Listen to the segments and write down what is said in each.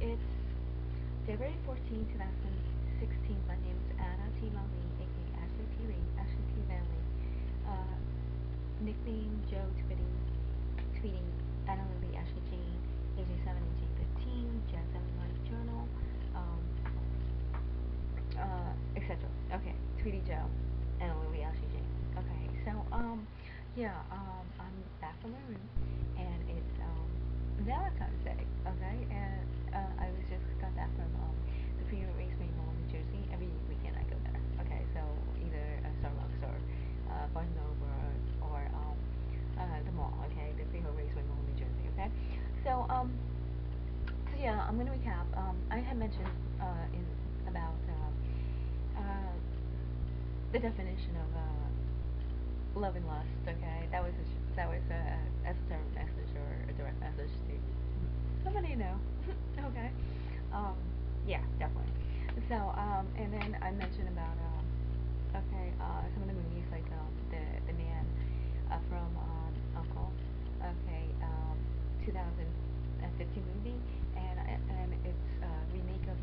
it's February 14, 2016. My name is Anna T. aka Ashley T. Reed, Ashley T. Family. Nickname Joe tweeting annalilyashleyjane, aj7-lj13, jaz7-lj journal, etc. Okay, Tweety Joe, annalilyashleyjane. Okay, so yeah, I'm back from my room, and it's Valentine's Day. Okay, and I was just got back from the Freedom Raceway Mall, New Jersey. Every weekend I go there. Okay, so either Starbucks or Barnes and Noble or the mall. Okay, the Freedom Raceway Mall, New Jersey. Okay, so yeah, I'm gonna recap. I had mentioned in about the definition of love and lust. Okay, that was a esoteric message or a direct message to somebody you know. Okay, yeah, definitely. So and then I mentioned about some of the movies like the man from Uncle. Okay, 2015 movie, and it's a remake of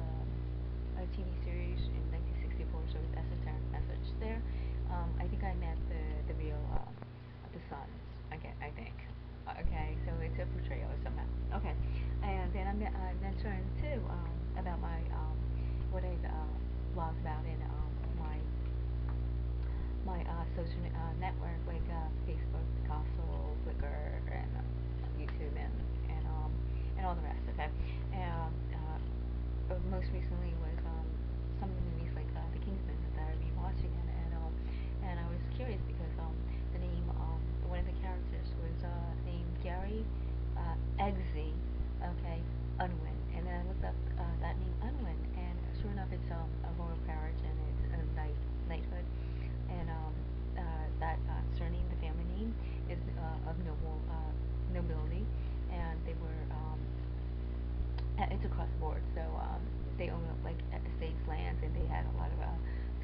a TV series in 1964, so it's esoteric message there. I think I met the real the sons. Okay, I think. Okay, so it's a portrayal somehow. Okay, and then I mentioned too about my what I blogged about in my social network like Facebook, Picasso, Flickr, and YouTube, and all the rest. Okay, and most recently was some of the movies like The Kingsman that I've been watching, and I was curious because the name one of the characters was named Gary Eggsy, okay, Unwin, and then I looked up that name Unwin, and sure enough it's a royal peerage and it's a knighthood, and that surname, the family name, is of nobility, and they were it's across the board. So they own like estates, lands, and they had a lot of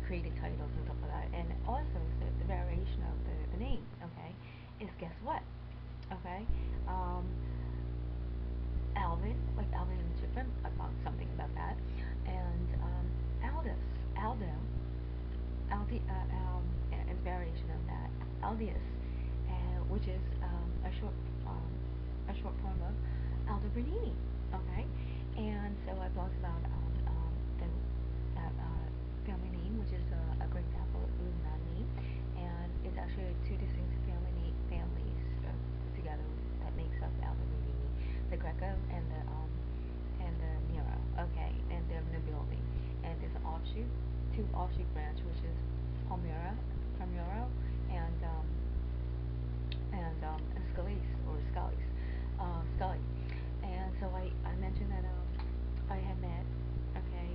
created titles and stuff like that. And also the variation of the name, okay, is guess what? Okay, Alvin, like Alvin and the Chipmunk. I found something about that, and Aldo, and variation of that, Aldius, which is a short form of Aldo Bernini. Okay, and so I blogged about the family name, which is a great apple Illuminati name, and it's actually two distinct families together that makes up Aldo Bernini, the Greco and the Nero. Okay, and they're nobility, and there's an two offshoot branch, which is Palmyra, and Scully. And so I mentioned that I had met, okay,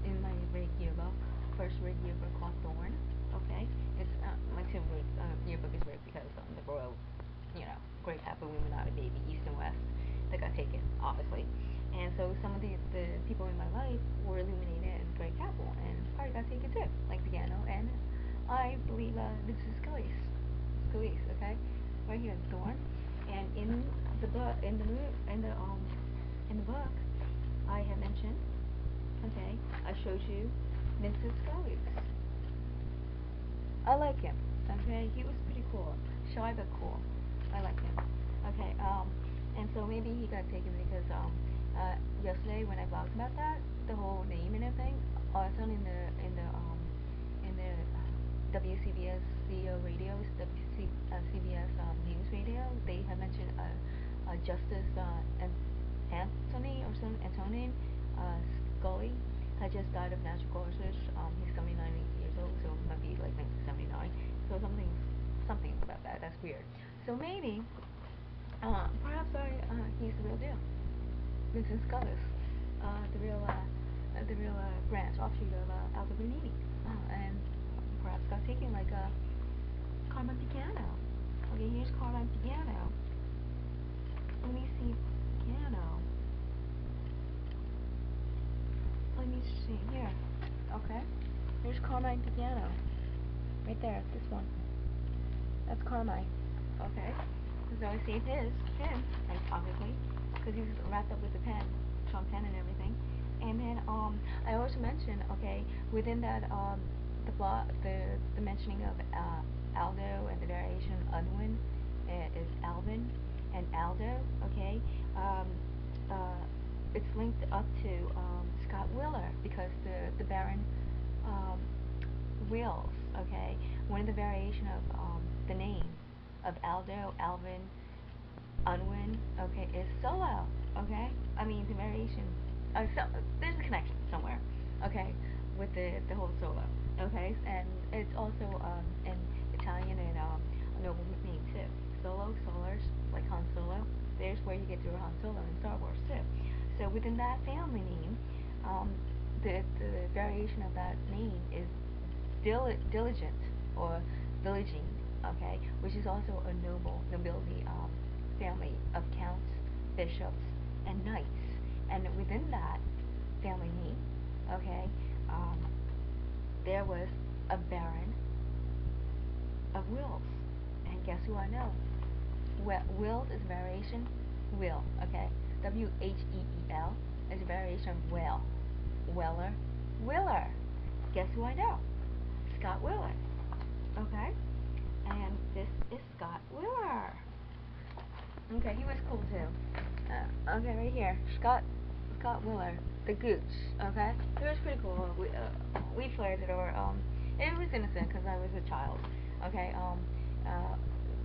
in my rig yearbook, first rig yearbook called Thorn. Okay, it's my two yearbook is rigged because the royal, Great Apple Illuminati baby, East and West, that got taken, obviously. And so some of the people in my life were illuminated in Great Apple, and part got taken too, like piano, and I believe this is Scalise, okay, right here, Thorn. And in the book, in the book, I have mentioned, okay, I showed you Mr. Scalise. I like him, okay, he was pretty cool, shy but cool. I like him. Okay, and so maybe he got taken because yesterday when I blogged about that, the whole name and everything, also in the WCBS radios, CBS News Radio, they had mentioned Justice Anthony or some Antonin Scully had just died of natural causes. He's 79 years old, so it might be like 1979. So something about that. That's weird. So maybe, perhaps he's the real deal. Vincent Scullis, the real branch offshoot of Aldo Bernini, and perhaps got taken like Carmen Piano. Okay, here's Carmen Piano. Let me see piano. Let me see here. Okay, here's Carmine Piano. Right there, this one. That's Carmine. Okay, so I saved him, like, obviously, because he's wrapped up with a pen. Trump pen and everything. And then I also mentioned, okay, within that the mentioning of Aldo and the variation Unwin is Alvin and Aldo, okay. Um, it's linked up to Scott Wheeler because the Baron um, Wheels, okay. One of the variation of the name of Aldo, Alvin, Unwin, okay, is solo, okay. I mean the variation. So there's a connection somewhere, okay, with the whole solo, okay, and it's also in Italian and a noble name too. Solo, Solars, like Han Solo. There's where you get your Han Solo in Star Wars too. So within that family name, the variation of that name is diligent or diligine, okay, which is also a nobility family of counts, bishops, and knights. And within that family name, okay, there was a Baron of Wills. And guess who I know? Wills is a variation will, okay? W-H-E-E-L is a variation of well. Weller, Willer. Guess who I know? Scott Wheeler. Okay? And this is Scott Wheeler. Okay, he was cool too. Okay, right here. Scott Wheeler, the Gooch. Okay? He was pretty cool. We flirted or, it was innocent because I was a child. Okay?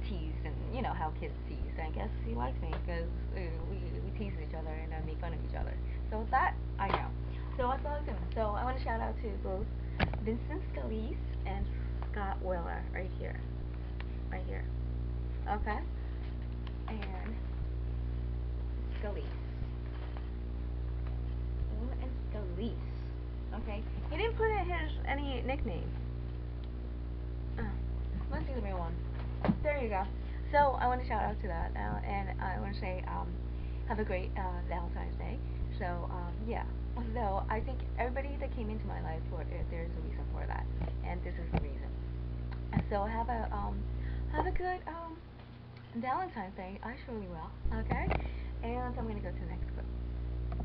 Teased, and you know how kids tease. I guess he likes me because we tease each other and make fun of each other. So that I know. So I thought him. So I want to shout out to both Vincent Scalise and Scott Wheeler right here. Right here. Okay? And Scalise. And Scalise. Okay? He didn't put in his any nickname. Let's see the real one. There you go. So I want to shout out to that, and I want to say have a great Valentine's Day. So yeah. So I think everybody that came into my life, there's a reason for that, and this is the reason. So have a good Valentine's Day. I surely will. Okay. And I'm gonna go to the next clip.